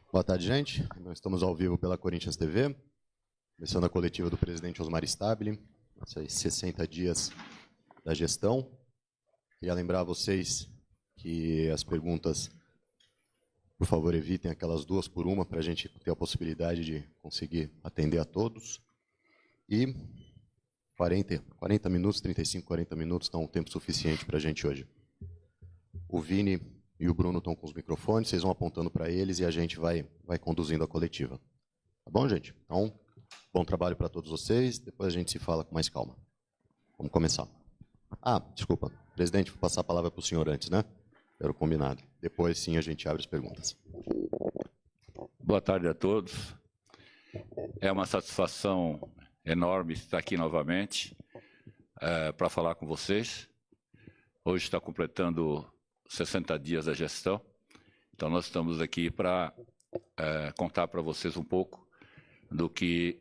Boa tarde, gente. Nós estamos ao vivo pela Corinthians TV, começando a coletiva do presidente Osmar Stabile, esses 60 dias da gestão. Queria lembrar a vocês que as perguntas, por favor, evitem aquelas 2 por 1, para a gente ter a possibilidade de conseguir atender a todos. E 40 minutos, 35, 40 minutos, estão um tempo suficiente para a gente hoje. O Vini e o Bruno estão com os microfones, vocês vão apontando para eles e a gente vai conduzindo a coletiva. Tá bom, gente? Então, bom trabalho para todos vocês, depois a gente se fala com mais calma. Vamos começar. Desculpa, presidente, vou passar a palavra para o senhor antes, né? Era o combinado. Depois, sim, a gente abre as perguntas. Boa tarde a todos. É uma satisfação enorme estar aqui novamente para falar com vocês. Hoje está completando 60 dias da gestão, então nós estamos aqui para contar para vocês um pouco do que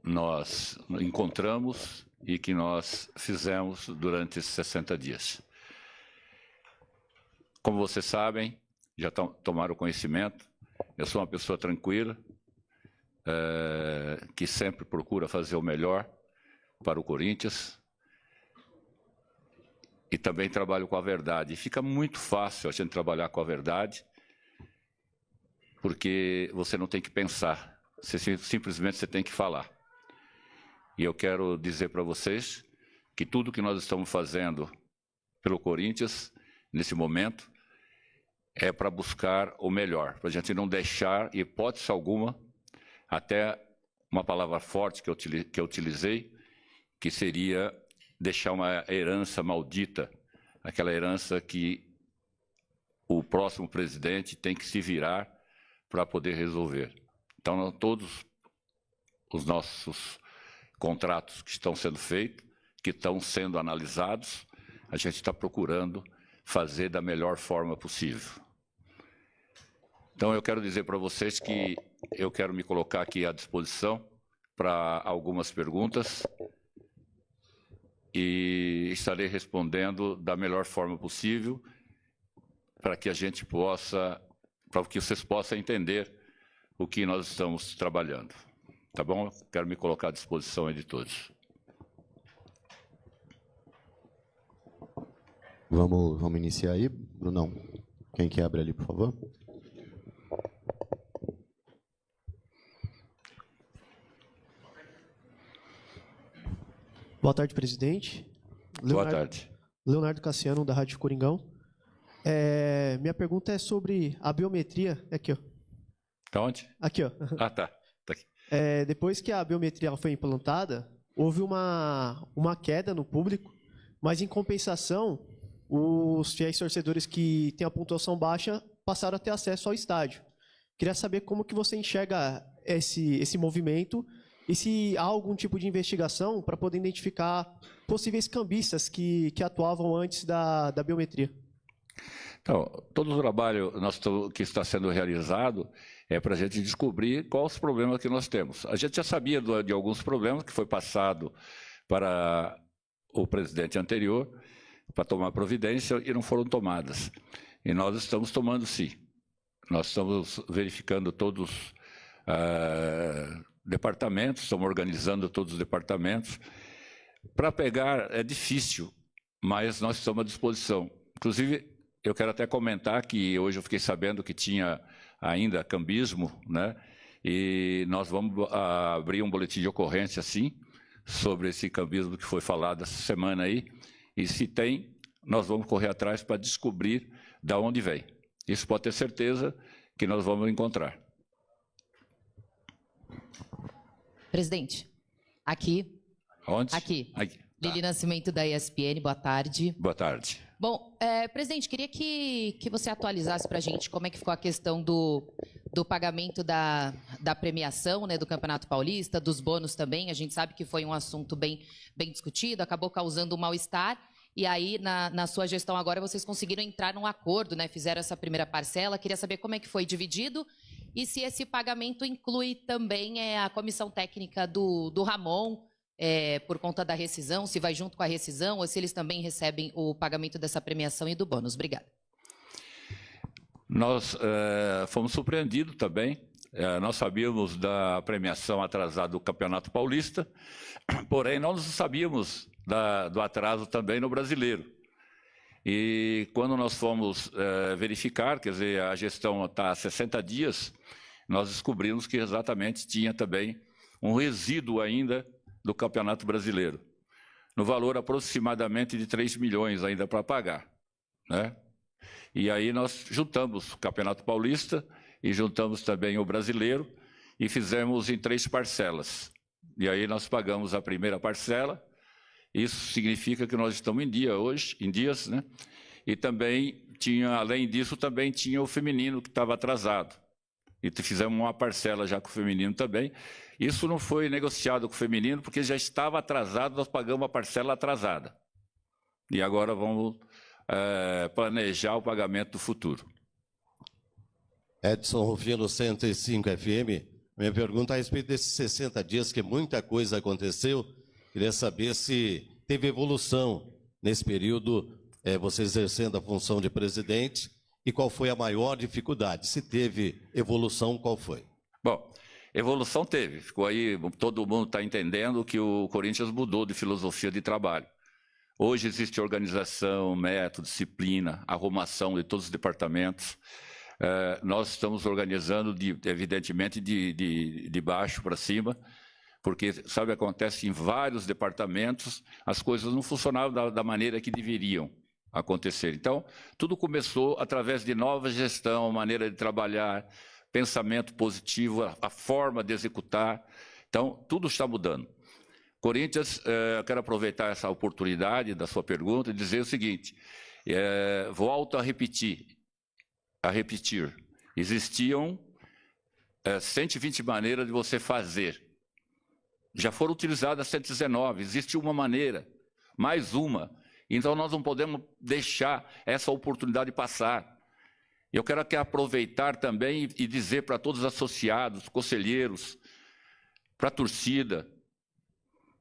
nós encontramos e que nós fizemos durante esses 60 dias. Como vocês sabem, já tomaram conhecimento, eu sou uma pessoa tranquila, que sempre procura fazer o melhor para o Corinthians, e também trabalho com a verdade. E fica muito fácil a gente trabalhar com a verdade, porque você não tem que pensar, simplesmente você tem que falar. E eu quero dizer para vocês que tudo que nós estamos fazendo pelo Corinthians, nesse momento, é para buscar o melhor, para a gente não deixar, hipótese alguma, até uma palavra forte que eu utilizei, que seria deixar uma herança maldita, aquela herança que o próximo presidente tem que se virar para poder resolver. Então, todos os nossos contratos que estão sendo feitos, que estão sendo analisados, a gente está procurando fazer da melhor forma possível. Então, eu quero dizer para vocês que eu quero me colocar aqui à disposição para algumas perguntas, e estarei respondendo da melhor forma possível para que a gente possa, para que vocês possam entender o que nós estamos trabalhando. Tá bom? Quero me colocar à disposição aí de todos. Vamos iniciar aí, Brunão. Quem que abre ali, por favor? Boa tarde, presidente. Boa tarde. Leonardo Cassiano, da Rádio Coringão. Minha pergunta é sobre a biometria. Aqui, ó. Tá onde? Aqui, ó. Tá. Tá aqui. Depois que a biometria foi implantada, houve uma queda no público, mas, em compensação, os fiéis torcedores que têm a pontuação baixa passaram a ter acesso ao estádio. Queria saber como que você enxerga esse movimento e se há algum tipo de investigação para poder identificar possíveis cambistas que atuavam antes da biometria. Então, todo o trabalho que está sendo realizado é para a gente descobrir quais os problemas que nós temos. A gente já sabia de alguns problemas que foi passado para o presidente anterior para tomar providência e não foram tomadas. E nós estamos tomando, sim. Nós estamos verificando todos os departamentos, estamos organizando todos os departamentos. Para pegar é difícil, mas nós estamos à disposição. Inclusive, eu quero até comentar que hoje eu fiquei sabendo que tinha ainda cambismo, né? E nós vamos abrir um boletim de ocorrência, sim, sobre esse cambismo que foi falado essa semana aí. E se tem, nós vamos correr atrás para descobrir de onde vem. Isso pode ter certeza que nós vamos encontrar. Presidente, aqui. Onde? Aqui. Tá. Lili Nascimento, da ESPN, boa tarde. Boa tarde. Bom, presidente, queria que você atualizasse para a gente como é que ficou a questão do pagamento da premiação, né, do Campeonato Paulista, dos bônus também. A gente sabe que foi um assunto bem discutido, acabou causando um mal-estar. E aí, na sua gestão agora, vocês conseguiram entrar num acordo, né, fizeram essa primeira parcela. Queria saber como é que foi dividido e se esse pagamento inclui também a comissão técnica do Ramon, por conta da rescisão, se vai junto com a rescisão ou se eles também recebem o pagamento dessa premiação e do bônus. Obrigada. Nós fomos surpreendidos também. Nós sabíamos da premiação atrasada do Campeonato Paulista, porém nós não sabíamos do atraso também no Brasileiro. E quando nós fomos verificar, quer dizer, a gestão está há 60 dias, nós descobrimos que exatamente tinha também um resíduo ainda do Campeonato Brasileiro, no valor aproximadamente de 3 milhões ainda para pagar, né? E aí nós juntamos o Campeonato Paulista e juntamos também o Brasileiro e fizemos em 3 parcelas. E aí nós pagamos a primeira parcela. Isso significa que nós estamos em dia hoje, em dias, né? E também tinha, além disso, também tinha o feminino que estava atrasado. E fizemos uma parcela já com o feminino também. Isso não foi negociado com o feminino, porque já estava atrasado, nós pagamos a parcela atrasada. E agora vamos planejar o pagamento do futuro. Edson Rufino, 105 FM. Minha pergunta a respeito desses 60 dias, que muita coisa aconteceu. Queria saber se teve evolução nesse período, você exercendo a função de presidente, e qual foi a maior dificuldade? Se teve evolução, qual foi? Bom, evolução teve. Ficou aí, todo mundo está entendendo que o Corinthians mudou de filosofia de trabalho. Hoje existe organização, método, disciplina, arrumação de todos os departamentos. Nós estamos organizando, evidentemente, de baixo para cima, porque, sabe, acontece em vários departamentos, as coisas não funcionavam da maneira que deveriam acontecer. Então, tudo começou através de nova gestão, maneira de trabalhar, pensamento positivo, a forma de executar. Então, tudo está mudando. Corinthians, eu quero aproveitar essa oportunidade da sua pergunta e dizer o seguinte, volto a repetir, existiam 120 maneiras de você fazer. Já foram utilizadas 119, existe uma maneira, mais uma. Então nós não podemos deixar essa oportunidade passar. Eu quero aqui aproveitar também e dizer para todos os associados, conselheiros, para a torcida,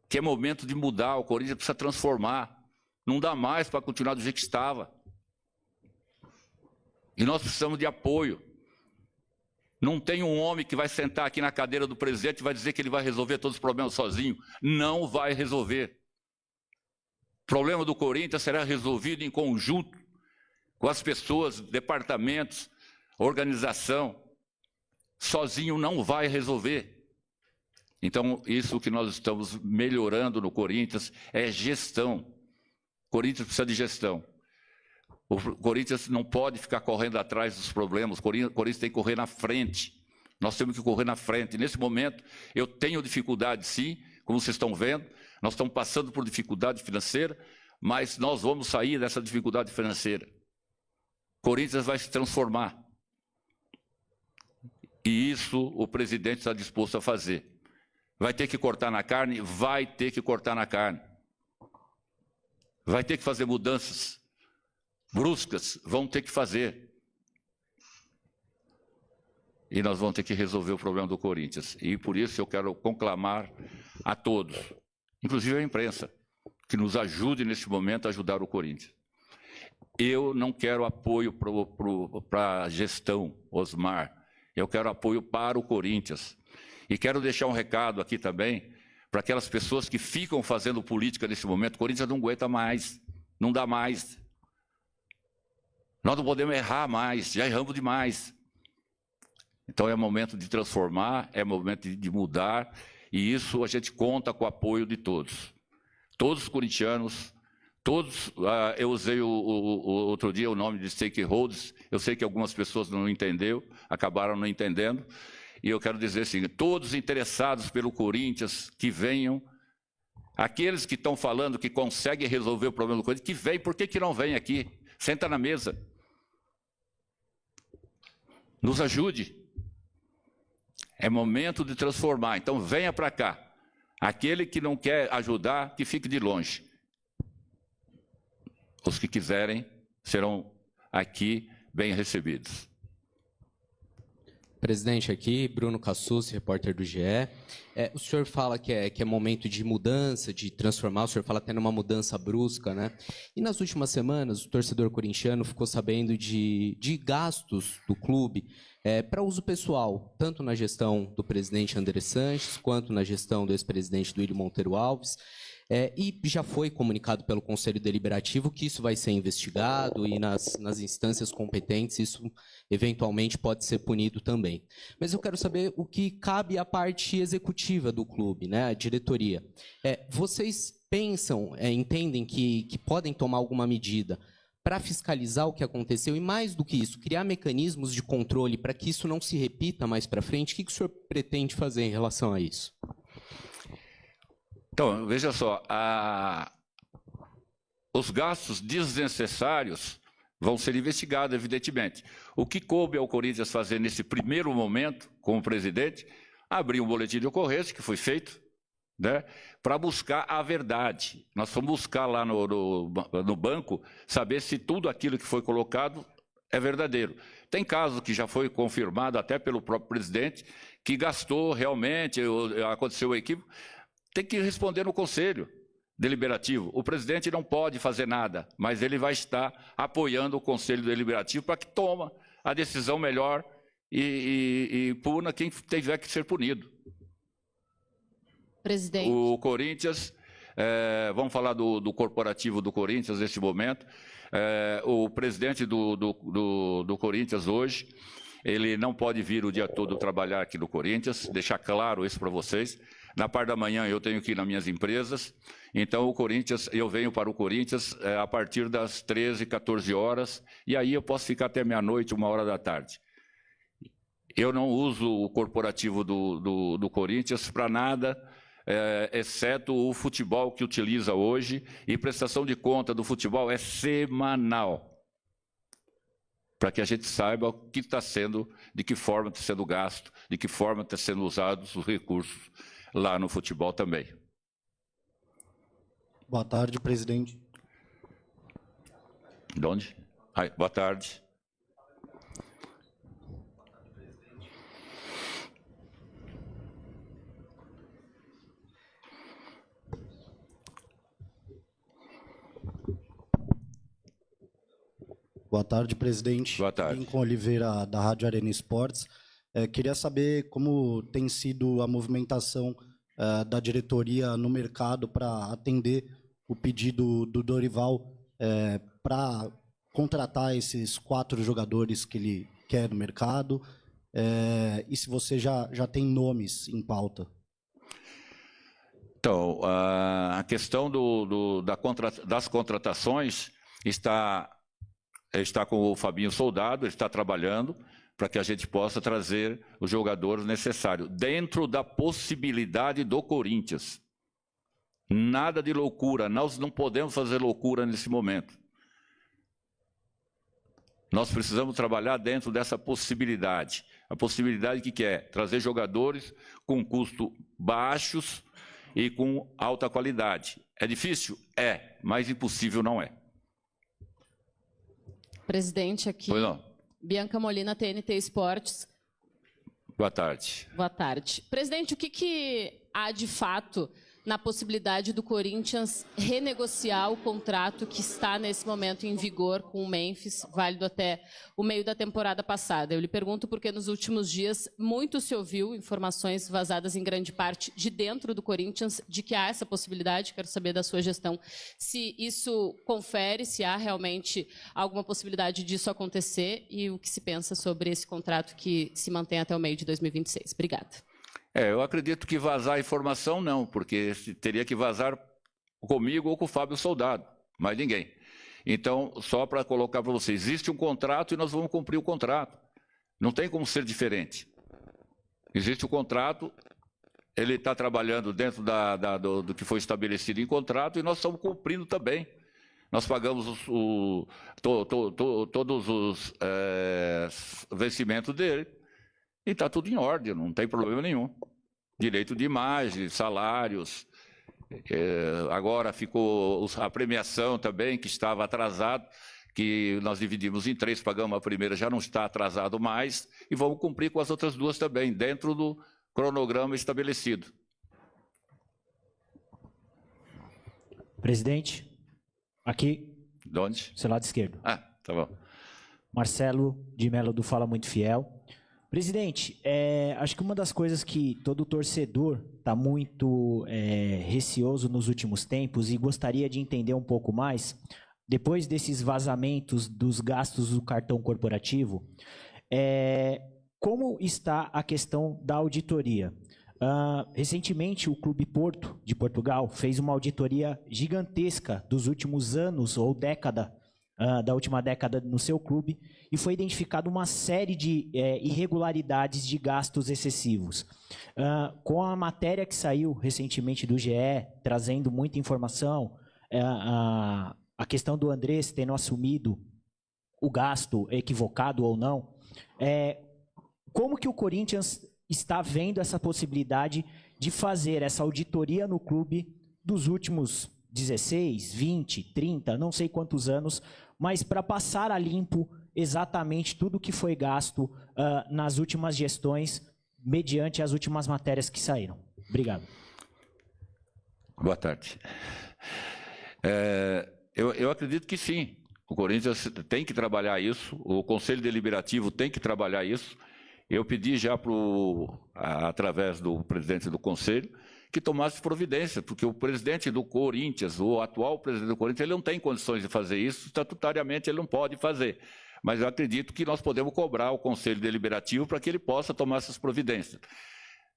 que é momento de mudar, o Corinthians precisa transformar. Não dá mais para continuar do jeito que estava. E nós precisamos de apoio. Não tem um homem que vai sentar aqui na cadeira do presidente e vai dizer que ele vai resolver todos os problemas sozinho. Não vai resolver. O problema do Corinthians será resolvido em conjunto com as pessoas, departamentos, organização. Sozinho não vai resolver. Então, isso que nós estamos melhorando no Corinthians é gestão. O Corinthians precisa de gestão. O Corinthians não pode ficar correndo atrás dos problemas, o Corinthians tem que correr na frente. Nós temos que correr na frente. Nesse momento, eu tenho dificuldade, sim, como vocês estão vendo, nós estamos passando por dificuldade financeira, mas nós vamos sair dessa dificuldade financeira. O Corinthians vai se transformar. E isso o presidente está disposto a fazer. Vai ter que cortar na carne? Vai ter que cortar na carne. Vai ter que fazer mudanças bruscas, vão ter que fazer. E nós vamos ter que resolver o problema do Corinthians. E por isso eu quero conclamar a todos, inclusive a imprensa, que nos ajude neste momento a ajudar o Corinthians. Eu não quero apoio para a gestão, Osmar. Eu quero apoio para o Corinthians. E quero deixar um recado aqui também para aquelas pessoas que ficam fazendo política nesse momento. O Corinthians não aguenta mais, não dá mais. Nós não podemos errar mais, já erramos demais. Então é momento de transformar, é momento de mudar, e isso a gente conta com o apoio de todos. Todos os corintianos, todos, eu usei outro dia o nome de stakeholders, eu sei que algumas pessoas não entenderam, acabaram não entendendo, e eu quero dizer assim, todos interessados pelo Corinthians, que venham, aqueles que estão falando que conseguem resolver o problema do Corinthians, que venham, por que não vem aqui? Senta na mesa. Nos ajude. É momento de transformar, então venha para cá. Aquele que não quer ajudar, que fique de longe. Os que quiserem serão aqui bem recebidos. Presidente, aqui, Bruno Cassus, repórter do GE. O senhor fala que é momento de mudança, de transformar, o senhor fala até numa mudança brusca, né? E nas últimas semanas, o torcedor corintiano ficou sabendo de gastos do clube para uso pessoal, tanto na gestão do presidente André Sanches, quanto na gestão do ex-presidente Duílio Monteiro Alves. E já foi comunicado pelo Conselho Deliberativo que isso vai ser investigado e nas instâncias competentes isso eventualmente pode ser punido também. Mas eu quero saber o que cabe à parte executiva do clube, né, a diretoria. Vocês pensam, entendem que podem tomar alguma medida para fiscalizar o que aconteceu e, mais do que isso, criar mecanismos de controle para que isso não se repita mais para frente? O que o senhor pretende fazer em relação a isso? Então, veja só, os gastos desnecessários vão ser investigados, evidentemente. O que coube ao Corinthians fazer nesse primeiro momento, como presidente, abrir um boletim de ocorrência, que foi feito, né, para buscar a verdade. Nós fomos buscar lá no banco, saber se tudo aquilo que foi colocado é verdadeiro. Tem casos que já foi confirmado até pelo próprio presidente, que gastou realmente, aconteceu o equívoco. Tem que responder no Conselho Deliberativo. O presidente não pode fazer nada, mas ele vai estar apoiando o Conselho Deliberativo para que tome a decisão melhor e puna quem tiver que ser punido. Presidente. O Corinthians, vamos falar do corporativo do Corinthians neste momento. O presidente do Corinthians hoje, ele não pode vir o dia todo trabalhar aqui no Corinthians, deixar claro isso para vocês. Na parte da manhã eu tenho que ir nas minhas empresas, então eu venho para o Corinthians a partir das 13, 14 horas, e aí eu posso ficar até meia-noite, 1h da tarde. Eu não uso o corporativo do Corinthians para nada, exceto o futebol que utiliza hoje, e prestação de conta do futebol é semanal, para que a gente saiba o que está sendo, de que forma está sendo gasto, de que forma está sendo usados os recursos lá no futebol também. Boa tarde, presidente. De onde? Boa tarde. Boa tarde, presidente. Boa tarde. Lincoln Oliveira, da Rádio Arena Esportes. Queria saber como tem sido a movimentação da diretoria no mercado para atender o pedido do Dorival para contratar esses 4 jogadores que ele quer no mercado, e se você já tem nomes em pauta. Então, a questão das contratações está com o Fabinho Soldado, ele está trabalhando para que a gente possa trazer os jogadores necessários, dentro da possibilidade do Corinthians. Nada de loucura, nós não podemos fazer loucura nesse momento. Nós precisamos trabalhar dentro dessa possibilidade. A possibilidade que é trazer jogadores com custo baixos e com alta qualidade. É difícil? É, mas impossível não é. Presidente, aqui. Pois não. Bianca Molina, TNT Esportes. Boa tarde. Boa tarde. Presidente, o que há de fato na possibilidade do Corinthians renegociar o contrato que está nesse momento em vigor com o Memphis, válido até o meio da temporada passada? Eu lhe pergunto porque nos últimos dias muito se ouviu informações vazadas em grande parte de dentro do Corinthians de que há essa possibilidade. Quero saber da sua gestão se isso confere, se há realmente alguma possibilidade disso acontecer e o que se pensa sobre esse contrato que se mantém até o meio de 2026. Obrigada. Eu acredito que vazar informação não, porque teria que vazar comigo ou com o Fábio Soldado, mais ninguém. Então, só para colocar para vocês, existe um contrato e nós vamos cumprir o contrato. Não tem como ser diferente. Existe o contrato, ele está trabalhando dentro do que foi estabelecido em contrato e nós estamos cumprindo também. Nós pagamos todos os vencimentos dele. E está tudo em ordem, não tem problema nenhum. Direito de imagem, salários. Agora ficou a premiação também, que estava atrasado, que nós dividimos em 3, pagamos a primeira, já não está atrasado mais, e vamos cumprir com as outras 2 também, dentro do cronograma estabelecido. Presidente, aqui, De onde? seu lado esquerdo. Ah, tá bom. Marcelo de Mello do Fala Muito Fiel. Presidente, acho que uma das coisas que todo torcedor está muito receoso nos últimos tempos e gostaria de entender um pouco mais, depois desses vazamentos dos gastos do cartão corporativo, como está a questão da auditoria? Recentemente, o Clube Porto, de Portugal, fez uma auditoria gigantesca dos últimos anos ou década, da última década no seu clube, e foi identificada uma série de irregularidades de gastos excessivos. Com a matéria que saiu recentemente do GE, trazendo muita informação, a questão do Andrés tendo assumido o gasto equivocado ou não, como que o Corinthians está vendo essa possibilidade de fazer essa auditoria no clube dos últimos 16, 20, 30, não sei quantos anos, mas para passar a limpo exatamente tudo que foi gasto nas últimas gestões, mediante as últimas matérias que saíram. Obrigado. Boa tarde. Eu acredito que sim. O Corinthians tem que trabalhar isso, o Conselho Deliberativo tem que trabalhar isso. Eu pedi já, através do presidente do Conselho, que tomasse providência, porque o presidente do Corinthians, o atual presidente do Corinthians, ele não tem condições de fazer isso, estatutariamente ele não pode fazer. Mas eu acredito que nós podemos cobrar o Conselho Deliberativo para que ele possa tomar essas providências.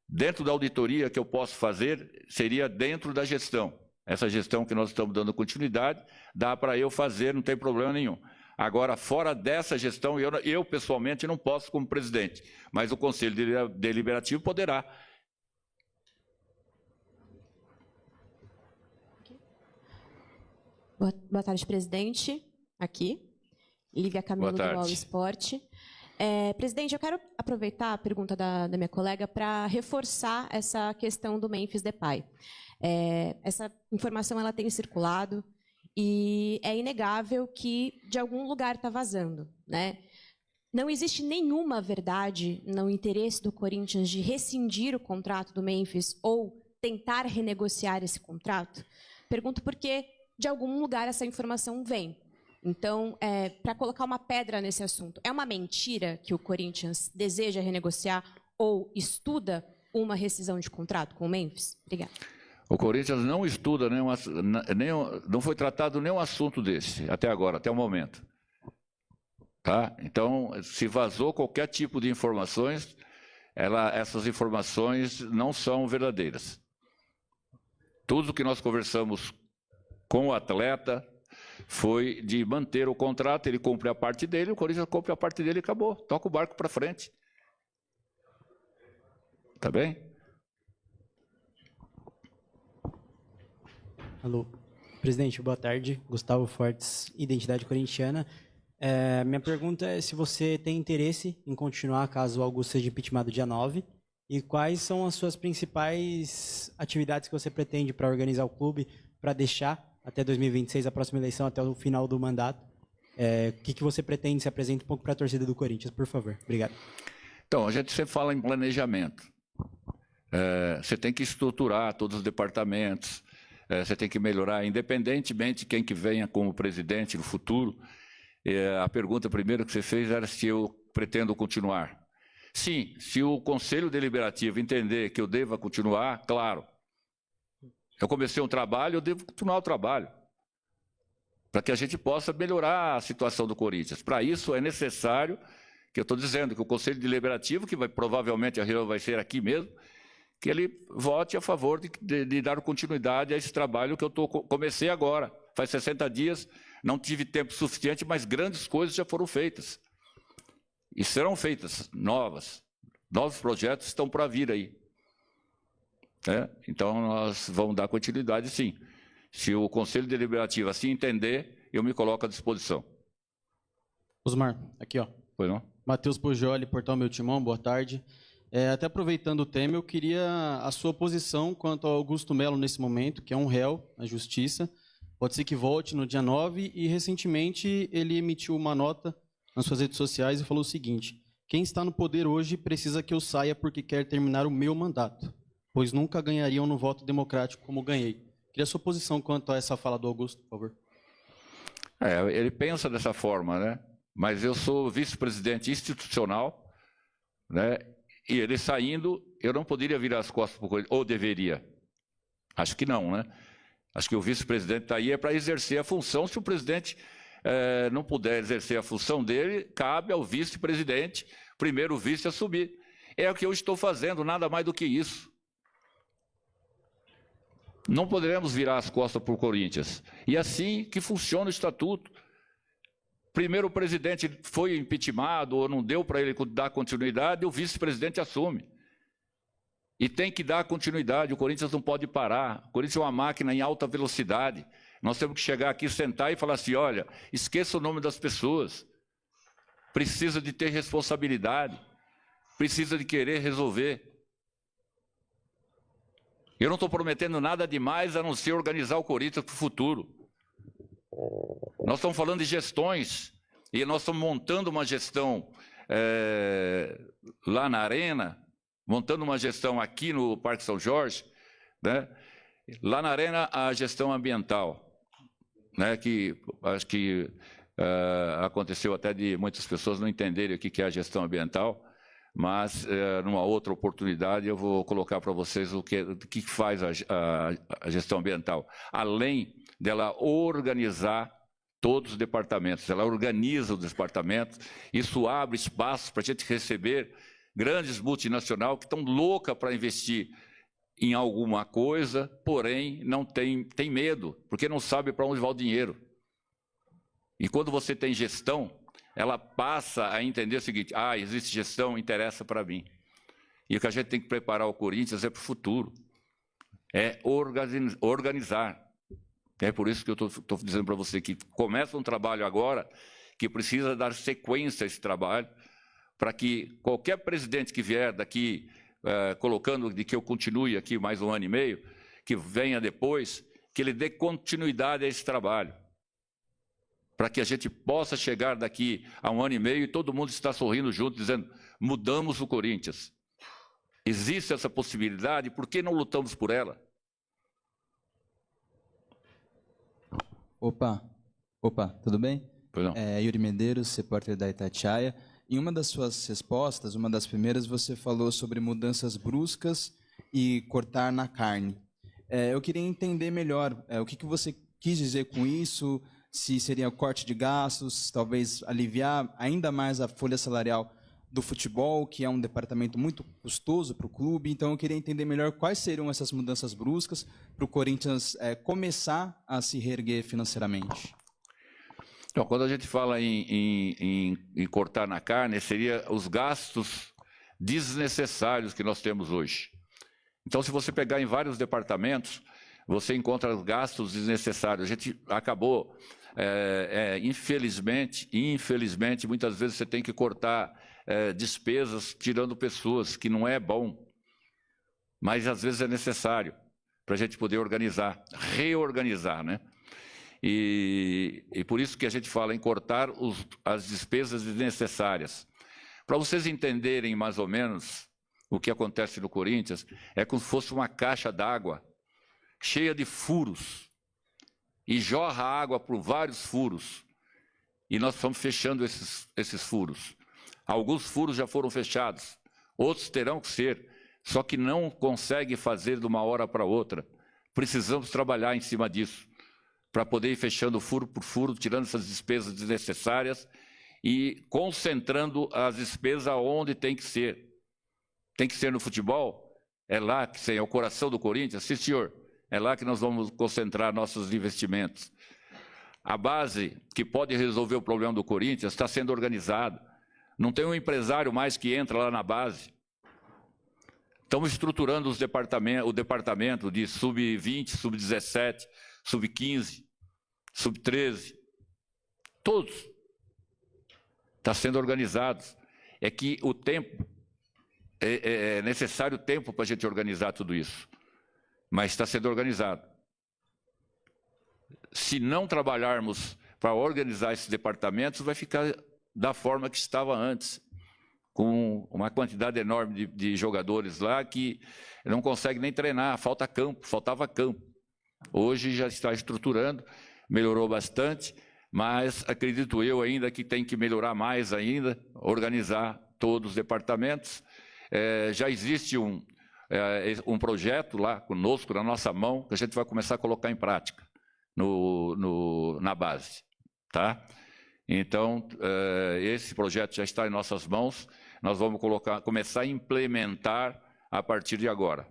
Dentro da auditoria que eu posso fazer, seria dentro da gestão. Essa gestão que nós estamos dando continuidade, dá para eu fazer, não tem problema nenhum. Agora, fora dessa gestão, eu pessoalmente não posso como presidente, mas o Conselho Deliberativo poderá. Boa tarde, presidente. Aqui. Lívia Camilo, do UOL Esporte. Presidente, eu quero aproveitar a pergunta da minha colega para reforçar essa questão do Memphis Depay. Essa informação ela tem circulado e é inegável que de algum lugar está vazando, né? Não existe nenhuma verdade no interesse do Corinthians de rescindir o contrato do Memphis ou tentar renegociar esse contrato? Pergunto porque de algum lugar essa informação vem. Então, para colocar uma pedra nesse assunto, é uma mentira que o Corinthians deseja renegociar ou estuda uma rescisão de contrato com o Memphis? Obrigada. O Corinthians não estuda, não foi tratado nenhum assunto desse, até agora, até o momento. Tá? Então, se vazou qualquer tipo de informações, essas informações não são verdadeiras. Tudo que nós conversamos com o atleta foi de manter o contrato, ele cumpre a parte dele, o Corinthians cumpre a parte dele e acabou. Toca o barco para frente. Tá bem? Alô, presidente, boa tarde. Gustavo Fortes, Identidade Corintiana. Minha pergunta é se você tem interesse em continuar caso o Augusto seja impeachmentado dia 9 e quais são as suas principais atividades que você pretende para organizar o clube, para deixar até 2026, a próxima eleição, até o final do mandato. O que você pretende? Se apresenta um pouco para a torcida do Corinthians, por favor. Obrigado. Então, a gente sempre fala em planejamento. Você tem que estruturar todos os departamentos, você tem que melhorar, independentemente de quem que venha como presidente no futuro. A pergunta primeira que você fez era se eu pretendo continuar. Sim, se o Conselho Deliberativo entender que eu deva continuar, claro. Eu comecei um trabalho, eu devo continuar o trabalho, para que a gente possa melhorar a situação do Corinthians. Para isso é necessário, que eu estou dizendo, que o Conselho Deliberativo, que provavelmente a reunião vai ser aqui mesmo, que ele vote a favor de dar continuidade a esse trabalho que eu comecei agora. Faz 60 dias, não tive tempo suficiente, mas grandes coisas já foram feitas. E serão feitas novos projetos estão para vir aí. Então, nós vamos dar continuidade, sim. Se o Conselho Deliberativo assim entender, eu me coloco à disposição. Osmar, aqui, ó. Foi não? Matheus Pujoli, Portal Meu Timão, boa tarde. Até aproveitando o tema, eu queria a sua posição quanto ao Augusto Mello nesse momento, que é um réu na justiça. Pode ser que volte no dia 9 e, recentemente, ele emitiu uma nota nas suas redes sociais e falou o seguinte: quem está no poder hoje precisa que eu saia porque quer terminar o meu mandato, pois nunca ganhariam no voto democrático como ganhei. Queria a sua posição quanto a essa fala do Augusto, por favor. Ele pensa dessa forma, né? Mas eu sou vice-presidente institucional, né? E ele saindo, eu não poderia virar as costas para o Corinthians, ou deveria? Acho que não, né? Acho que o vice-presidente está aí para exercer a função. Se o presidente não puder exercer a função dele, cabe ao vice-presidente, primeiro vice, assumir. É o que eu estou fazendo, nada mais do que isso. Não poderemos virar as costas para o Corinthians. E assim que funciona o estatuto. Primeiro o presidente foi impeachmentado ou não deu para ele dar continuidade, o vice-presidente assume. E tem que dar continuidade, o Corinthians não pode parar. O Corinthians é uma máquina em alta velocidade. Nós temos que chegar aqui, sentar e falar assim, olha, esqueça o nome das pessoas. Precisa de ter responsabilidade. Precisa de querer resolver. Eu não estou prometendo nada demais a não ser organizar o Corinthians para o futuro. Nós estamos falando de gestões e nós estamos montando uma gestão lá na Arena, montando uma gestão aqui no Parque São Jorge, né? Lá na Arena a gestão ambiental, né? Que acho que aconteceu até de muitas pessoas não entenderem o que é a gestão ambiental, mas numa outra oportunidade eu vou colocar para vocês o que faz a gestão ambiental, além dela organizar todos os departamentos, ela organiza os departamentos, isso abre espaço para a gente receber grandes multinacionais que estão loucas para investir em alguma coisa, porém não tem medo, porque não sabe para onde vai o dinheiro. E quando você tem gestão, ela passa a entender o seguinte, existe gestão, interessa para mim. E o que a gente tem que preparar o Corinthians é para o futuro, é organizar. É por isso que eu estou dizendo para você que começa um trabalho agora que precisa dar sequência a esse trabalho, para que qualquer presidente que vier daqui, colocando de que eu continue aqui mais 1 ano e meio, que venha depois, que ele dê continuidade a esse trabalho, para que a gente possa chegar daqui a 1 ano e meio e todo mundo está sorrindo junto, dizendo, mudamos o Corinthians. Existe essa possibilidade, por que não lutamos por ela? Opa, tudo bem? Yuri Medeiros, repórter da Itatiaia. Em uma das suas respostas, uma das primeiras, você falou sobre mudanças bruscas e cortar na carne. Eu queria entender melhor o que você quis dizer com isso, se seria corte de gastos, talvez aliviar ainda mais a folha salarial do futebol, que é um departamento muito custoso para o clube. Então, eu queria entender melhor quais seriam essas mudanças bruscas para o Corinthians começar a se reerguer financeiramente. Então, quando a gente fala em cortar na carne, seria os gastos desnecessários que nós temos hoje. Então, se você pegar em vários departamentos, você encontra gastos desnecessários. A gente acabou, infelizmente, muitas vezes você tem que cortar despesas tirando pessoas, que não é bom, mas às vezes é necessário para a gente poder reorganizar, né? E por isso que a gente fala em cortar as despesas desnecessárias. Para vocês entenderem mais ou menos o que acontece no Corinthians, é como se fosse uma caixa d'água cheia de furos, e jorra água por vários furos, e nós estamos fechando esses furos. Alguns furos já foram fechados, outros terão que ser, só que não consegue fazer de uma hora para outra. Precisamos trabalhar em cima disso, para poder ir fechando furo por furo, tirando essas despesas desnecessárias e concentrando as despesas onde tem que ser. Tem que ser no futebol? É lá que é o coração do Corinthians? Sim, senhor. É lá que nós vamos concentrar nossos investimentos. A base que pode resolver o problema do Corinthians está sendo organizada. Não tem um empresário mais que entra lá na base. Estamos estruturando o departamento de sub-20, sub-17, sub-15, sub-13. Todos. Está sendo organizado. É que o tempo, é necessário tempo para a gente organizar tudo isso. Mas está sendo organizado. se não trabalharmos para organizar esses departamentos, vai ficar da forma que estava antes, com uma quantidade enorme de jogadores lá que não consegue nem treinar, faltava campo. Hoje já está estruturando, melhorou bastante, mas acredito eu ainda que tem que melhorar mais ainda, organizar todos os departamentos. Já existe um projeto lá conosco, na nossa mão, que a gente vai começar a colocar em prática na base. Tá? Então, esse projeto já está em nossas mãos, nós vamos começar a implementar a partir de agora.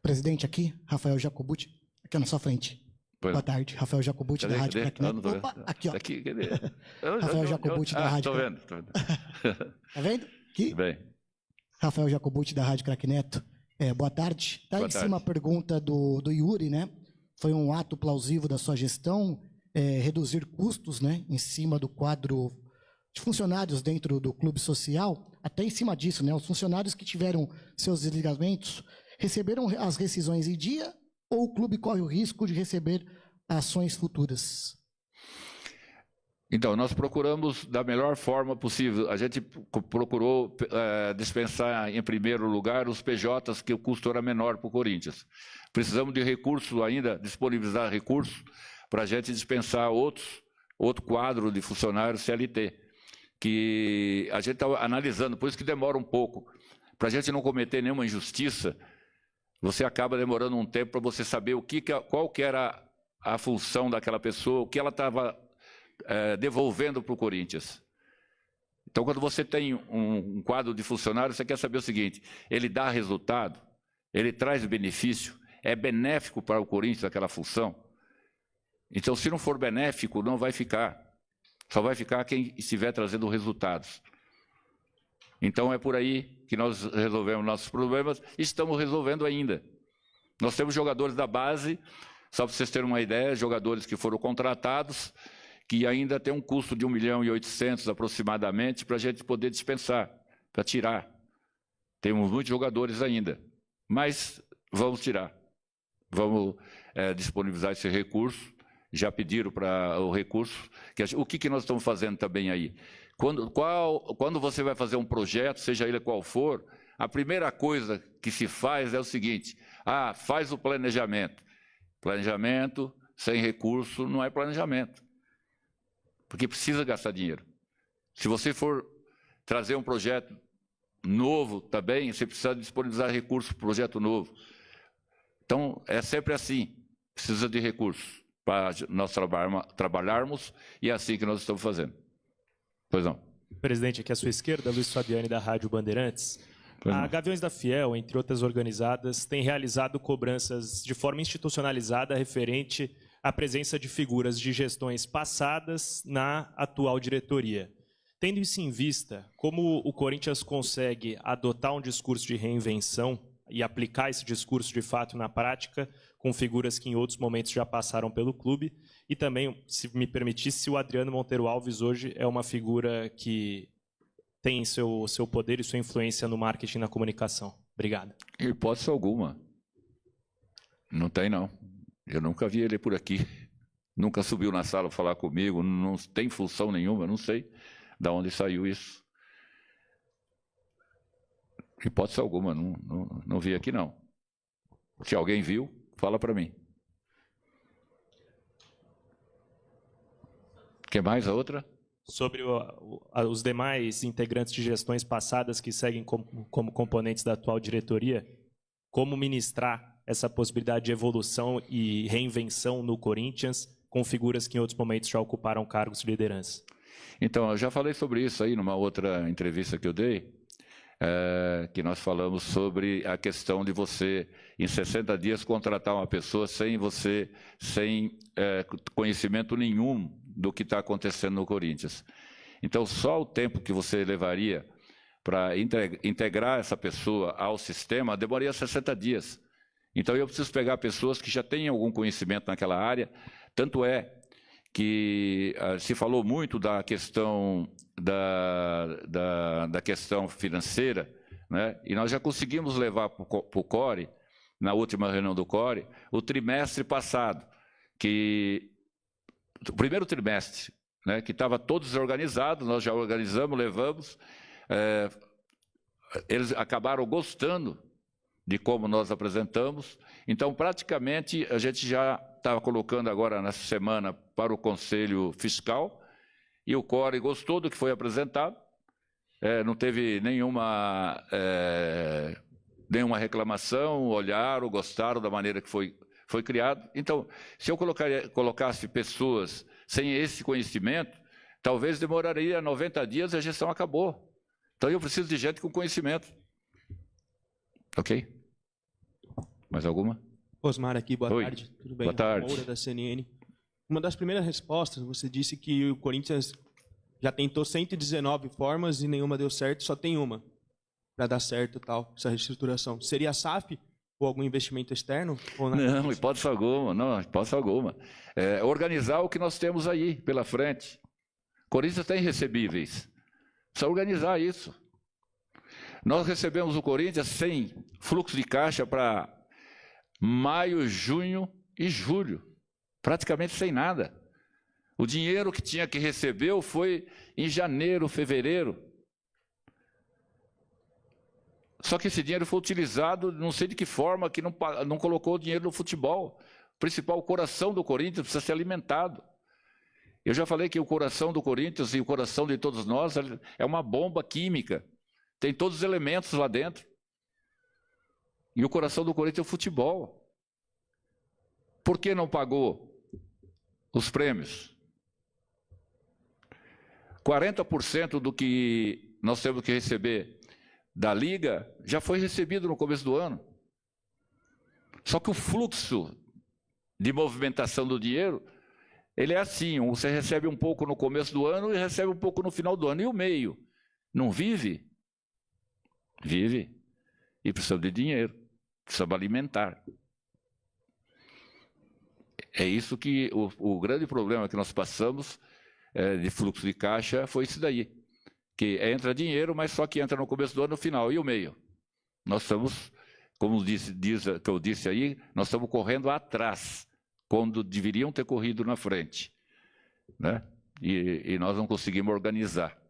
Presidente, aqui, Rafael Jacobucci, aqui na sua frente. Boa tarde, Rafael Jacobucci, da Rádio Cracknet. Opa, aqui, ó. Aqui, Rafael Jacobucci, da Rádio Cracknet. Estou vendo. Tá vendo? Aqui? Bem. Rafael Jacobucci, da Rádio Cracknet. Boa tarde. Está em cima a pergunta do Yuri, né? Foi um ato plausível da sua gestão reduzir custos, né, em cima do quadro de funcionários dentro do clube social, até em cima disso, né? Os funcionários que tiveram seus desligamentos receberam as rescisões em dia ou o clube corre o risco de receber ações futuras? Então, nós procuramos da melhor forma possível. A gente procurou dispensar, em primeiro lugar, os PJs, que o custo era menor para o Corinthians. Precisamos de recursos ainda, disponibilizar recursos para a gente dispensar outro quadro de funcionários CLT, que a gente está analisando, por isso que demora um pouco. Para a gente não cometer nenhuma injustiça, você acaba demorando um tempo para você saber qual que era a função daquela pessoa, o que ela estava devolvendo para o Corinthians. Então, quando você tem um quadro de funcionários, você quer saber o seguinte: ele dá resultado, ele traz benefício, é benéfico para o Corinthians aquela função? Então, se não for benéfico, não vai ficar. Só vai ficar quem estiver trazendo resultados. Então, é por aí que nós resolvemos nossos problemas e estamos resolvendo ainda. Nós temos jogadores da base, só para vocês terem uma ideia, jogadores que foram contratados, que ainda tem um custo de 1.800.000 aproximadamente para a gente poder dispensar, para tirar. Temos muitos jogadores ainda, mas vamos tirar. Vamos disponibilizar esse recurso. Já pediram para o recurso. O que nós estamos fazendo também aí? Quando você vai fazer um projeto, seja ele qual for, a primeira coisa que se faz é o seguinte: faz o planejamento. Planejamento sem recurso não é planejamento, porque precisa gastar dinheiro. Se você for trazer um projeto novo também, você precisa disponibilizar recursos para o projeto novo. Então, é sempre assim, precisa de recursos para nós trabalharmos, e é assim que nós estamos fazendo. Pois não. Presidente, aqui à sua esquerda, Luiz Fabiani, da Rádio Bandeirantes. A Gaviões da Fiel, entre outras organizadas, tem realizado cobranças de forma institucionalizada referente à presença de figuras de gestões passadas na atual diretoria. Tendo isso em vista, como o Corinthians consegue adotar um discurso de reinvenção e aplicar esse discurso de fato na prática, com figuras que em outros momentos já passaram pelo clube? E também, se me permitisse, se o Adriano Monteiro Alves hoje é uma figura que tem seu poder e sua influência no marketing e na comunicação. Obrigado. Hipótese alguma. Não tem, não. Eu nunca vi ele por aqui. Nunca subiu na sala falar comigo, não tem função nenhuma, não sei de onde saiu isso. Hipótese alguma, não vi aqui, não. Se alguém viu, fala para mim. Que mais a outra? Sobre os demais integrantes de gestões passadas que seguem como componentes da atual diretoria, como ministrar essa possibilidade de evolução e reinvenção no Corinthians com figuras que em outros momentos já ocuparam cargos de liderança? Então, eu já falei sobre isso aí numa outra entrevista que eu dei, que nós falamos sobre a questão de você, em 60 dias, contratar uma pessoa sem conhecimento nenhum do que está acontecendo no Corinthians. Então, só o tempo que você levaria para integrar essa pessoa ao sistema demoraria 60 dias. Então, eu preciso pegar pessoas que já têm algum conhecimento naquela área. Tanto é que se falou muito da questão da questão financeira, né? E nós já conseguimos levar para o CORE, na última reunião do CORE, o trimestre passado, que o primeiro trimestre, né, que estava todo desorganizado, nós já organizamos, levamos, eles acabaram gostando de como nós apresentamos, então praticamente a gente já estava colocando agora nessa semana para o Conselho Fiscal, e o CORE gostou do que foi apresentado, não teve nenhuma reclamação, olharam, gostaram da maneira que foi criado. Então, se eu colocasse pessoas sem esse conhecimento, talvez demoraria 90 dias e a gestão acabou. Então, eu preciso de gente com conhecimento. Ok? Mais alguma? Osmar aqui, boa Oi. tarde. Tudo bem? Boa tarde. Moura, da CNN. Uma das primeiras respostas, você disse que o Corinthians já tentou 119 formas e nenhuma deu certo, só tem uma para dar certo tal, essa reestruturação. Seria a SAF ou algum investimento externo? Ou não, hipótese alguma, não, hipótese alguma. Organizar o que nós temos aí pela frente. O Corinthians tem recebíveis. Precisa organizar isso. Nós recebemos o Corinthians sem fluxo de caixa para maio, junho e julho. Praticamente sem nada. O dinheiro que tinha que receber foi em janeiro, fevereiro. Só que esse dinheiro foi utilizado, não sei de que forma, que não colocou o dinheiro no futebol. O principal, o coração do Corinthians precisa ser alimentado. Eu já falei que o coração do Corinthians e o coração de todos nós é uma bomba química. Tem todos os elementos lá dentro. E o coração do Corinthians é o futebol. Por que não pagou os prêmios? 40% do que nós temos que receber da Liga já foi recebido no começo do ano. Só que o fluxo de movimentação do dinheiro, ele é assim, você recebe um pouco no começo do ano e recebe um pouco no final do ano. E o meio? Não vive? Vive. E precisa de dinheiro, precisa alimentar. É isso que o grande problema que nós passamos de fluxo de caixa foi isso daí. Que entra dinheiro, mas só que entra no começo do ano, no final. E o meio? Nós estamos, como que eu disse aí, nós estamos correndo atrás, quando deveriam ter corrido na frente. Né? E nós não conseguimos organizar.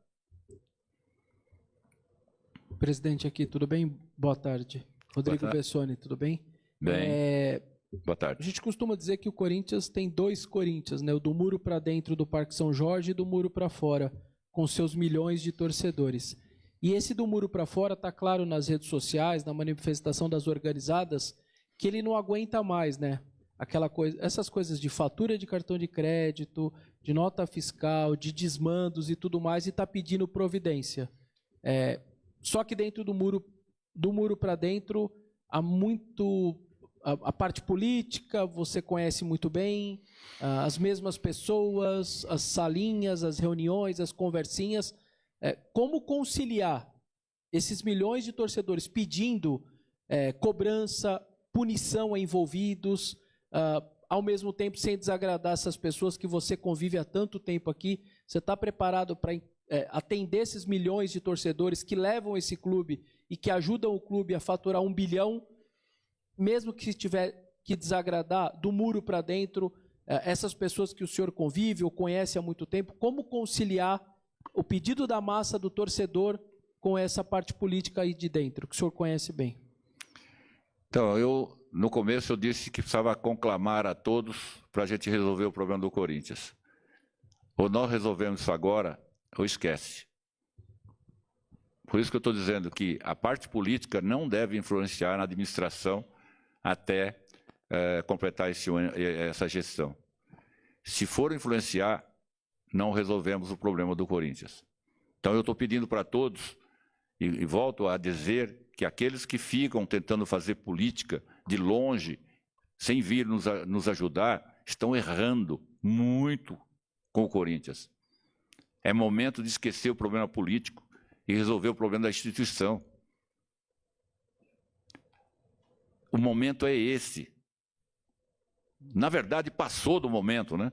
Presidente aqui, tudo bem? Boa tarde. Rodrigo Bessoni, tudo bem? Bem. Boa tarde. A gente costuma dizer que o Corinthians tem dois Corinthians, né? O do muro para dentro do Parque São Jorge e do muro para fora, com seus milhões de torcedores. E esse do muro para fora está claro nas redes sociais, na manifestação das organizadas, que ele não aguenta mais, né? Aquela coisa, essas coisas de fatura de cartão de crédito, de nota fiscal, de desmandos e tudo mais, e está pedindo providência. Só que dentro do muro para dentro, há muito... A parte política, você conhece muito bem, as mesmas pessoas, as salinhas, as reuniões, as conversinhas. Como conciliar esses milhões de torcedores pedindo cobrança, punição a envolvidos, ao mesmo tempo sem desagradar essas pessoas que você convive há tanto tempo aqui? Você está preparado para atender esses milhões de torcedores que levam esse clube e que ajudam o clube a faturar 1 bilhão, mesmo que tiver que desagradar do muro para dentro, essas pessoas que o senhor convive ou conhece há muito tempo? Como conciliar o pedido da massa do torcedor com essa parte política aí de dentro, que o senhor conhece bem? Então, no começo eu disse que precisava conclamar a todos para a gente resolver o problema do Corinthians. Ou nós resolvemos isso agora, ou esquece. Por isso que eu estou dizendo que a parte política não deve influenciar na administração até completar essa gestão. Se for influenciar, não resolvemos o problema do Corinthians. Então eu estou pedindo para todos, e volto a dizer, que aqueles que ficam tentando fazer política de longe, sem vir nos ajudar, estão errando muito com o Corinthians. É momento de esquecer o problema político e resolver o problema da instituição. O momento é esse. Na verdade, passou do momento, né?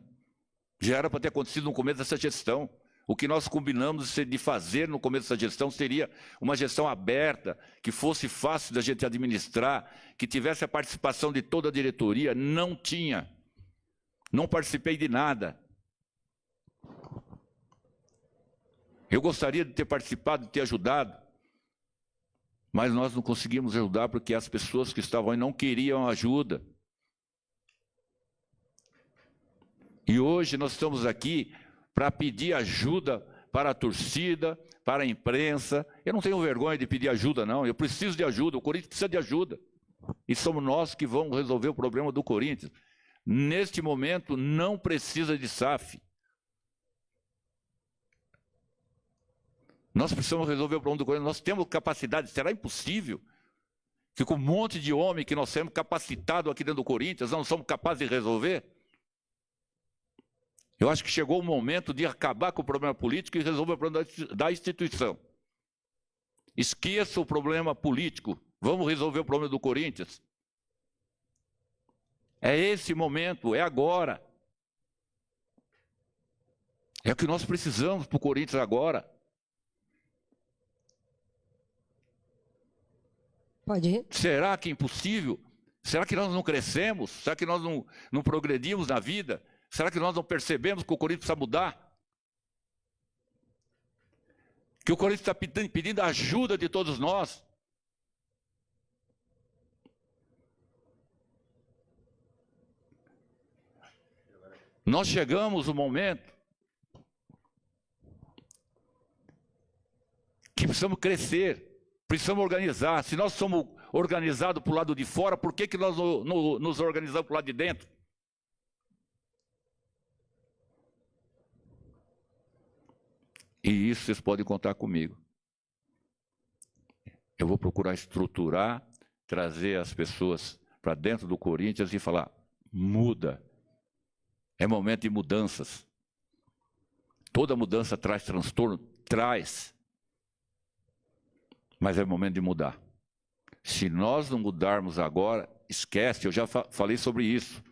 Já era para ter acontecido no começo dessa gestão. O que nós combinamos de fazer no começo dessa gestão seria uma gestão aberta, que fosse fácil da gente administrar, que tivesse a participação de toda a diretoria. Não tinha. não participei de nada. Eu gostaria de ter participado, de ter ajudado, mas nós não conseguimos ajudar porque as pessoas que estavam aí não queriam ajuda. E hoje nós estamos aqui para pedir ajuda para a torcida, para a imprensa. Eu não tenho vergonha de pedir ajuda, não. Eu preciso de ajuda, o Corinthians precisa de ajuda. E somos nós que vamos resolver o problema do Corinthians. Neste momento, não precisa de SAF. Nós precisamos resolver o problema do Corinthians. Nós temos capacidade. Será impossível que com um monte de homem que nós temos capacitado aqui dentro do Corinthians, não somos capazes de resolver? Eu acho que chegou o momento de acabar com o problema político e resolver o problema da instituição. Esqueça o problema político. Vamos resolver o problema do Corinthians. É esse momento, é agora. É o que nós precisamos para o Corinthians agora. Pode ir? Será que é impossível? Será que nós não crescemos? Será que nós não progredimos na vida? Será que nós não percebemos que o Corinthians precisa mudar? Que o Corinthians está pedindo a ajuda de todos nós? Nós chegamos no momento que precisamos crescer. Precisamos organizar. Se nós somos organizados para o lado de fora, por que nós não nos organizamos para o lado de dentro? E isso vocês podem contar comigo. Eu vou procurar estruturar, trazer as pessoas para dentro do Corinthians e falar, muda. É momento de mudanças. Toda mudança traz transtorno? Traz. Mas é momento de mudar. Se nós não mudarmos agora, esquece, eu já falei sobre isso.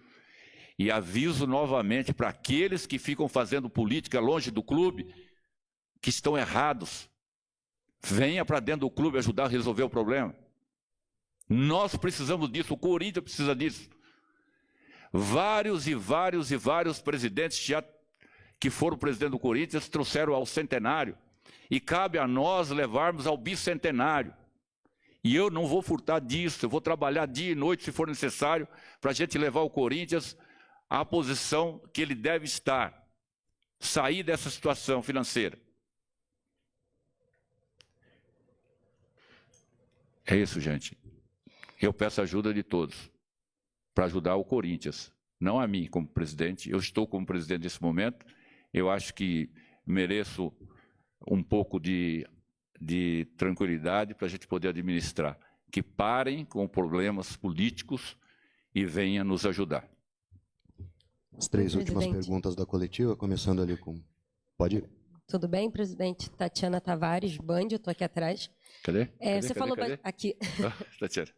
E aviso novamente para aqueles que ficam fazendo política longe do clube, que estão errados. Venha para dentro do clube ajudar a resolver o problema. Nós precisamos disso, o Corinthians precisa disso. Vários presidentes que foram presidente do Corinthians trouxeram ao centenário. E cabe a nós levarmos ao bicentenário. E eu não vou furtar disso, eu vou trabalhar dia e noite, se for necessário, para a gente levar o Corinthians à posição que ele deve estar. Sair dessa situação financeira. É isso, gente. Eu peço ajuda de todos para ajudar o Corinthians. Não a mim como presidente. Eu estou como presidente nesse momento. Eu acho que mereço um pouco de tranquilidade para a gente poder administrar. Que parem com problemas políticos e venham nos ajudar. As três últimas perguntas da coletiva, começando ali com... Pode ir. Tudo bem, presidente? Tatiana Tavares, Band, eu estou aqui atrás. Cadê? Você falou aqui. Tatiana,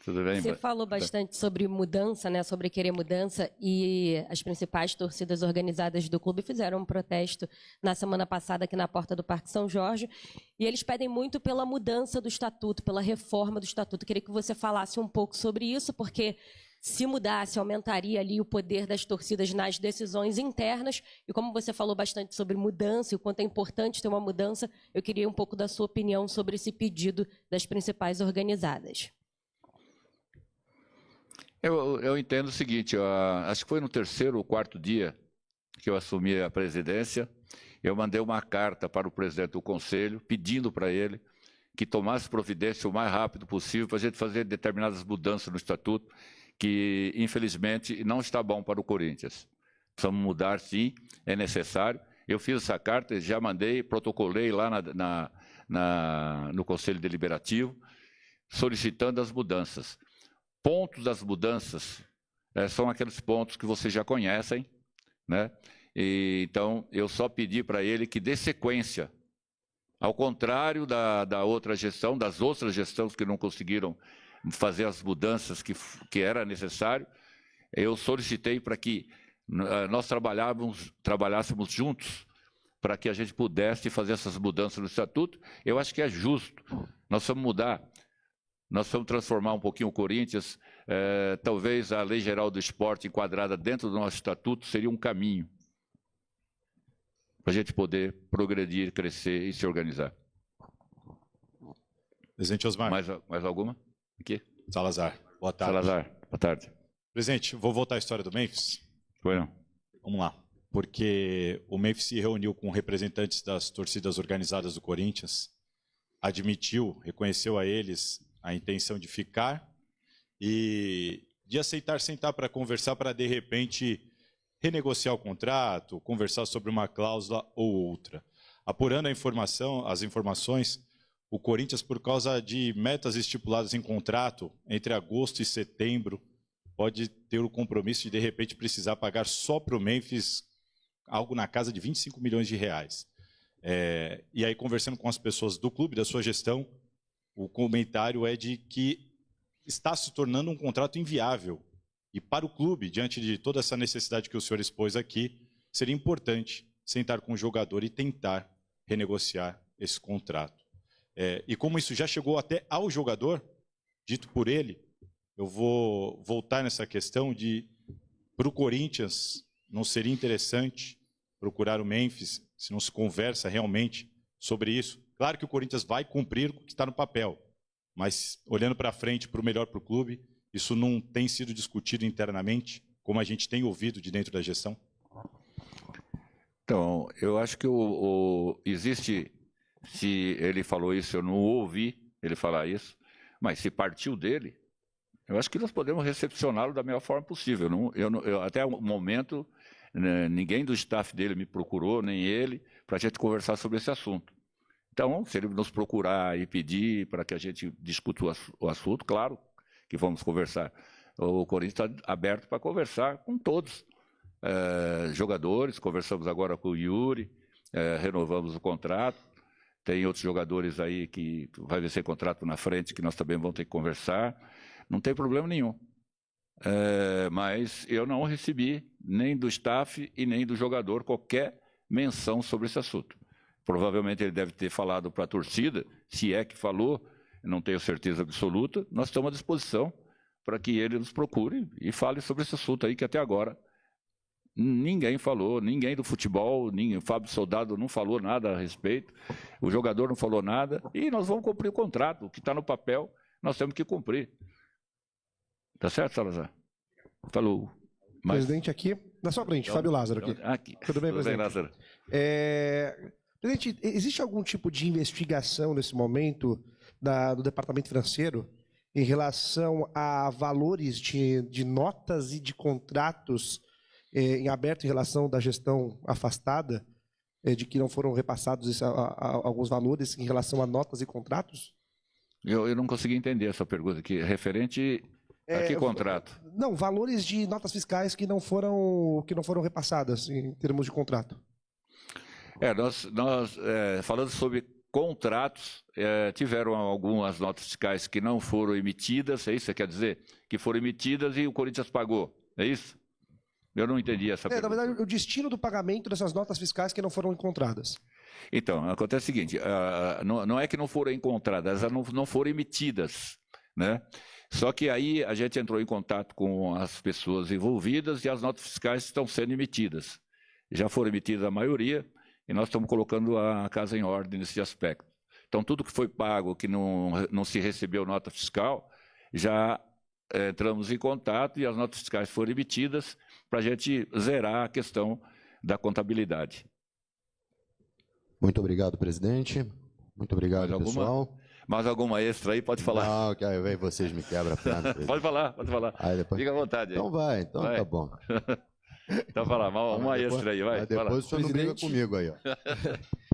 tudo bem? Você falou bastante sobre mudança, né? Sobre querer mudança, e as principais torcidas organizadas do clube fizeram um protesto na semana passada aqui na porta do Parque São Jorge, e eles pedem muito pela mudança do estatuto, pela reforma do estatuto. Queria que você falasse um pouco sobre isso, porque se mudasse, aumentaria ali o poder das torcidas nas decisões internas. E como você falou bastante sobre mudança e o quanto é importante ter uma mudança, eu queria um pouco da sua opinião sobre esse pedido das principais organizadas. Eu entendo o seguinte, acho que foi no terceiro ou quarto dia que eu assumi a presidência, eu mandei uma carta para o presidente do Conselho, pedindo para ele que tomasse providência o mais rápido possível para a gente fazer determinadas mudanças no estatuto, que, infelizmente, não está bom para o Corinthians. Precisamos mudar, sim, é necessário. Eu fiz essa carta, já mandei, protocolei lá no Conselho Deliberativo, solicitando as mudanças. Pontos das mudanças são aqueles pontos que vocês já conhecem, né? Então, eu só pedi para ele que dê sequência. Ao contrário da outra gestão, das outras gestões que não conseguiram fazer as mudanças que era necessário, eu solicitei para que nós trabalhássemos juntos para que a gente pudesse fazer essas mudanças no estatuto. Eu acho que é justo. Nós vamos mudar, nós vamos transformar um pouquinho o Corinthians talvez a Lei Geral do Esporte enquadrada dentro do nosso estatuto seria um caminho para a gente poder progredir, crescer e se organizar. Presidente Osmar. Mais alguma? Aqui? Salazar. Boa tarde. Salazar, boa tarde. Presidente, vou voltar à história do Memphis. Foi não. Vamos lá. Porque o Memphis se reuniu com representantes das torcidas organizadas do Corinthians, admitiu, reconheceu a eles a intenção de ficar e de aceitar sentar para conversar para, de repente, renegociar o contrato, conversar sobre uma cláusula ou outra. Apurando as informações, o Corinthians, por causa de metas estipuladas em contrato, entre agosto e setembro, pode ter o compromisso de repente, precisar pagar só para o Memphis algo na casa de 25 milhões de reais. E aí, conversando com as pessoas do clube, da sua gestão, o comentário é de que está se tornando um contrato inviável. E para o clube, diante de toda essa necessidade que o senhor expôs aqui, seria importante sentar com o jogador e tentar renegociar esse contrato. E como isso já chegou até ao jogador, dito por ele, eu vou voltar nessa questão de, para o Corinthians, não seria interessante procurar o Memphis, se não se conversa realmente sobre isso. Claro que o Corinthians vai cumprir o que está no papel, mas olhando para frente, para o melhor para o clube, isso não tem sido discutido internamente, como a gente tem ouvido de dentro da gestão? Então, eu acho que existe, se ele falou isso, eu não ouvi ele falar isso, mas se partiu dele, eu acho que nós podemos recepcioná-lo da melhor forma possível. Até o momento, ninguém do staff dele me procurou, nem ele, para a gente conversar sobre esse assunto. Então, se ele nos procurar e pedir para que a gente discuta o assunto, claro que vamos conversar. O Corinthians está aberto para conversar com todos. Jogadores, conversamos agora com o Yuri, renovamos o contrato. Tem outros jogadores aí que vai vencer contrato na frente, que nós também vamos ter que conversar. Não tem problema nenhum. Mas eu não recebi nem do staff e nem do jogador qualquer menção sobre esse assunto. Provavelmente ele deve ter falado para a torcida, se é que falou, não tenho certeza absoluta. Nós estamos à disposição para que ele nos procure e fale sobre esse assunto aí, que até agora ninguém falou, ninguém do futebol, o Fábio Soldado não falou nada a respeito, o jogador não falou nada, e nós vamos cumprir o contrato, o que está no papel, nós temos que cumprir. Tá certo, Salazar? Falou. Presidente aqui, na sua frente, Fábio Lázaro aqui. Tudo bem, presidente? Tudo bem, Lázaro. Presidente, existe algum tipo de investigação nesse momento do Departamento Financeiro em relação a valores de notas e de contratos em aberto em relação da gestão afastada, de que não foram repassados alguns valores em relação a notas e contratos? Eu não consegui entender essa pergunta aqui. Referente a que contrato? Não, valores de notas fiscais que não foram repassadas em termos de contrato. Nós falando sobre contratos, tiveram algumas notas fiscais que não foram emitidas, é isso que quer dizer? Que foram emitidas e o Corinthians pagou, é isso? Eu não entendi essa pergunta. Na verdade, o destino do pagamento dessas notas fiscais que não foram encontradas. Então, acontece o seguinte, não é que não foram encontradas, elas não foram emitidas, né? Só que aí a gente entrou em contato com as pessoas envolvidas e as notas fiscais estão sendo emitidas. Já foram emitidas a maioria e nós estamos colocando a casa em ordem nesse aspecto. Então, tudo que foi pago, que não se recebeu nota fiscal, já entramos em contato e as notas fiscais foram emitidas para a gente zerar a questão da contabilidade. Muito obrigado, presidente. Muito obrigado, pessoal. Mais alguma extra aí? Pode falar. Não, que aí vocês me quebram a perna. Pode falar. Aí depois... Fica à vontade. Então vai, tá bom. Então fala, uma extra aí, vai. Depois o senhor não briga comigo aí, ó.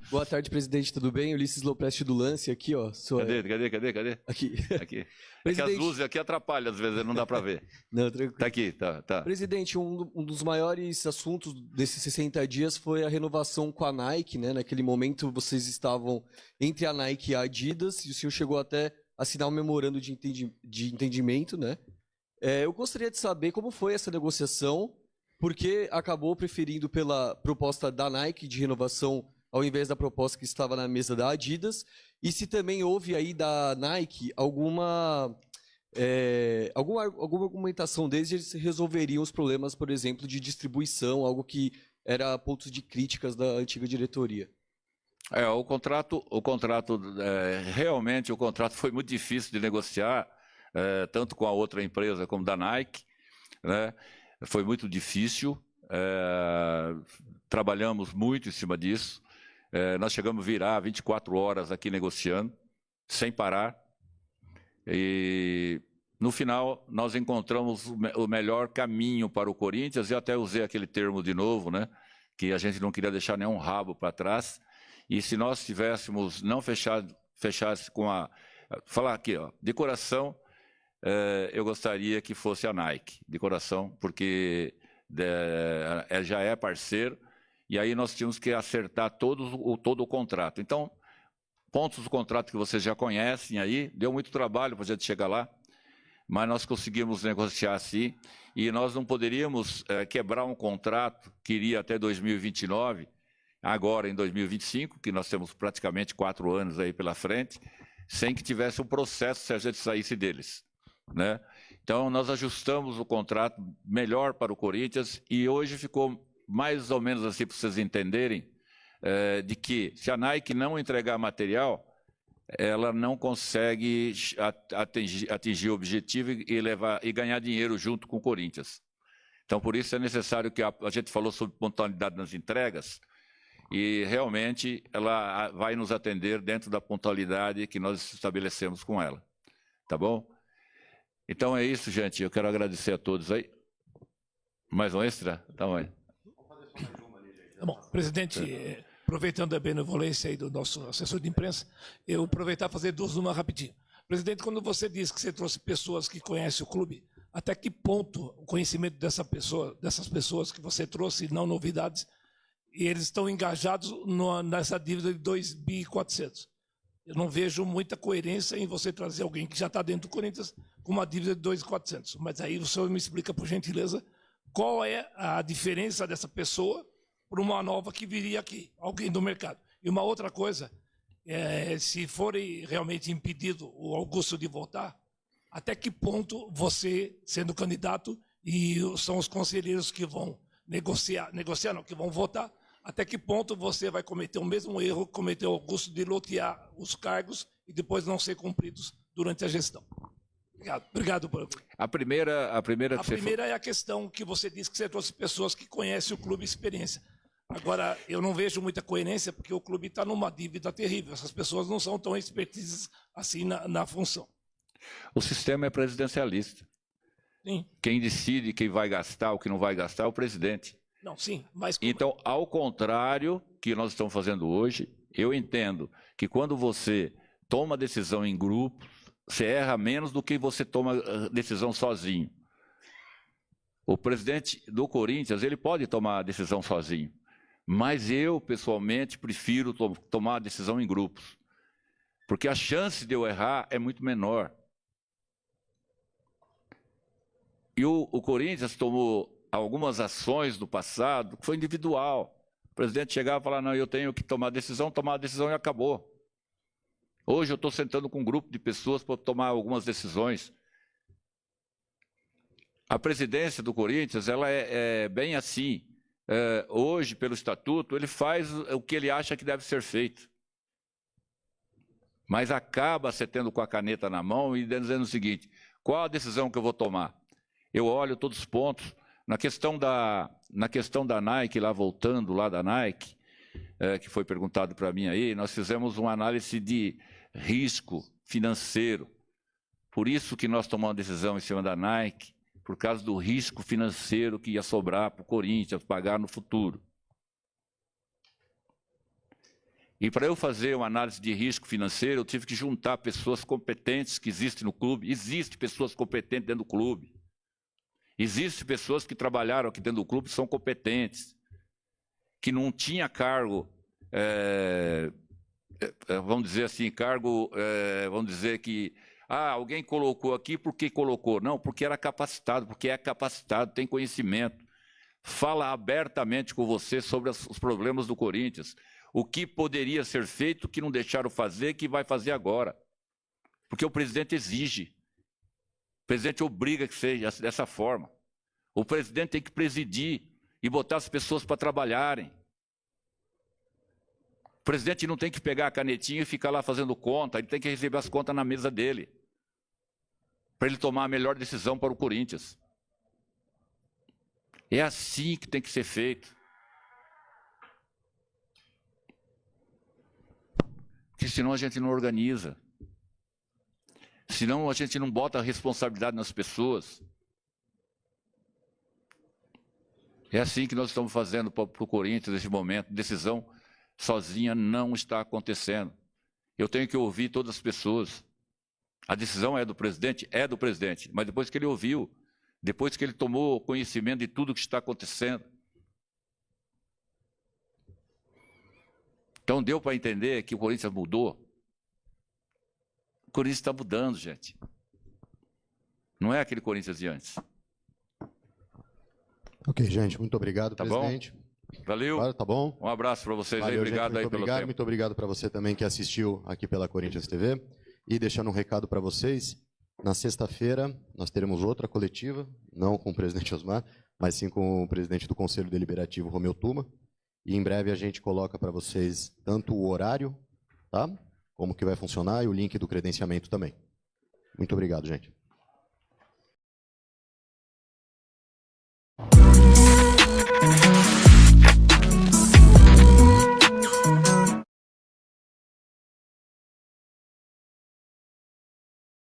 Boa tarde, presidente, tudo bem? Ulisses Lopresti do Lance aqui, ó. Cadê? Aqui. É que as luzes aqui atrapalham, às vezes não dá para ver. Não, tranquilo. Tá aqui, tá. Presidente, um dos maiores assuntos desses 60 dias foi a renovação com a Nike, né? Naquele momento vocês estavam entre a Nike e a Adidas e o senhor chegou até a assinar um memorando de entendimento, né? Eu gostaria de saber como foi essa negociação, porque acabou preferindo pela proposta da Nike de renovação ao invés da proposta que estava na mesa da Adidas, e se também houve aí da Nike alguma alguma argumentação deles, eles resolveriam os problemas, por exemplo, de distribuição, algo que era pontos de críticas da antiga diretoria. Realmente o contrato foi muito difícil de negociar, tanto com a outra empresa como da Nike, né? Foi muito difícil, trabalhamos muito em cima disso, nós chegamos a virar 24 horas aqui negociando, sem parar, e no final nós encontramos o melhor caminho para o Corinthians, e até usei aquele termo de novo, né? Que a gente não queria deixar nenhum rabo para trás, e se nós tivéssemos não fechasse com a... Falar aqui, ó, de coração, eu gostaria que fosse a Nike, de coração, porque já é parceiro, e aí nós tínhamos que acertar todo o contrato. Então, pontos do contrato que vocês já conhecem aí, deu muito trabalho para a gente chegar lá, mas nós conseguimos negociar assim, e nós não poderíamos quebrar um contrato que iria até 2029, agora em 2025, que nós temos praticamente 4 anos aí pela frente, sem que tivesse um processo se a gente saísse deles, né? Então, nós ajustamos o contrato melhor para o Corinthians, e hoje ficou mais ou menos assim, para vocês entenderem, de que se a Nike não entregar material, ela não consegue atingir o objetivo e ganhar dinheiro junto com o Corinthians. Então, por isso é necessário que a gente falou sobre pontualidade nas entregas, e realmente ela vai nos atender dentro da pontualidade que nós estabelecemos com ela. Tá bom? Então é isso, gente. Eu quero agradecer a todos aí. Mais um extra? Tá bom. Tá bom. Presidente, aproveitando a benevolência aí do nosso assessor de imprensa, eu aproveitar e fazer 2 uma rapidinho. Presidente, quando você disse que você trouxe pessoas que conhecem o clube, até que ponto o conhecimento dessas pessoas que você trouxe, não novidades, e eles estão engajados nessa dívida de 2.400 bi? Eu não vejo muita coerência em você trazer alguém que já está dentro do Corinthians com uma dívida de 2.400. Mas aí o senhor me explica, por gentileza, qual é a diferença dessa pessoa para uma nova que viria aqui, alguém do mercado. E uma outra coisa, se for realmente impedido o Augusto de voltar, até que ponto você, sendo candidato, e são os conselheiros que vão negociar não, que vão votar, até que ponto você vai cometer o mesmo erro que cometeu o Augusto de lotear os cargos e depois não ser cumpridos durante a gestão? Obrigado. A primeira é a questão que você disse que você trouxe pessoas que conhecem o clube e experiência. Agora, eu não vejo muita coerência porque o clube está numa dívida terrível. Essas pessoas não são tão expertises assim na função. O sistema é presidencialista. Sim. Quem decide quem vai gastar, o que não vai gastar é o presidente. Não, sim, mas... Então, ao contrário que nós estamos fazendo hoje, eu entendo que quando você toma decisão em grupo, você erra menos do que você toma decisão sozinho. O presidente do Corinthians, ele pode tomar a decisão sozinho, mas eu, pessoalmente, prefiro tomar a decisão em grupos, porque a chance de eu errar é muito menor. E o Corinthians tomou algumas ações do passado que foi individual. O presidente chegava e falava, não, eu tenho que tomar a decisão e acabou. Hoje eu estou sentando com um grupo de pessoas para tomar algumas decisões. A presidência do Corinthians, ela é bem assim. Hoje, pelo estatuto, ele faz o que ele acha que deve ser feito. Mas acaba se tendo com a caneta na mão e dizendo o seguinte, qual a decisão que eu vou tomar? Eu olho todos os pontos. Na questão da Nike, lá voltando lá da Nike, que foi perguntado para mim aí, nós fizemos uma análise de risco financeiro. Por isso que nós tomamos a decisão em cima da Nike, por causa do risco financeiro que ia sobrar para o Corinthians pagar no futuro. E para eu fazer uma análise de risco financeiro, eu tive que juntar pessoas competentes que existem no clube. Existem pessoas competentes dentro do clube. Existem pessoas que trabalharam aqui dentro do clube e são competentes, que não tinha cargo, vamos dizer assim, vamos dizer que alguém colocou aqui porque colocou. Não, porque era capacitado, porque é capacitado, tem conhecimento. Fala abertamente com você sobre os problemas do Corinthians, o que poderia ser feito, que não deixaram fazer, que vai fazer agora. Porque o presidente exige. O presidente obriga que seja dessa forma. O presidente tem que presidir e botar as pessoas para trabalharem. O presidente não tem que pegar a canetinha e ficar lá fazendo conta, ele tem que receber as contas na mesa dele, para ele tomar a melhor decisão para o Corinthians. É assim que tem que ser feito. Porque senão a gente não organiza. Senão a gente não bota a responsabilidade nas pessoas. É assim que nós estamos fazendo para o Corinthians nesse momento. Decisão sozinha não está acontecendo. Eu tenho que ouvir todas as pessoas. A decisão é do presidente, mas depois que ele ouviu, depois que ele tomou conhecimento de tudo que está acontecendo. Então deu para entender que o Corinthians mudou? O Corinthians está mudando, gente. Não é aquele Corinthians de antes. Ok, gente, muito obrigado, presidente. Bom? Valeu. Claro, tá bom. Um abraço para vocês. Valeu, aí. Obrigado gente, aí pelo tempo. Muito obrigado para você também que assistiu aqui pela Corinthians TV. E deixando um recado para vocês, na sexta-feira nós teremos outra coletiva, não com o presidente Osmar, mas sim com o presidente do Conselho Deliberativo, Romeu Tuma. E em breve a gente coloca para vocês tanto o horário, tá? Como que vai funcionar e o link do credenciamento também. Muito obrigado, gente.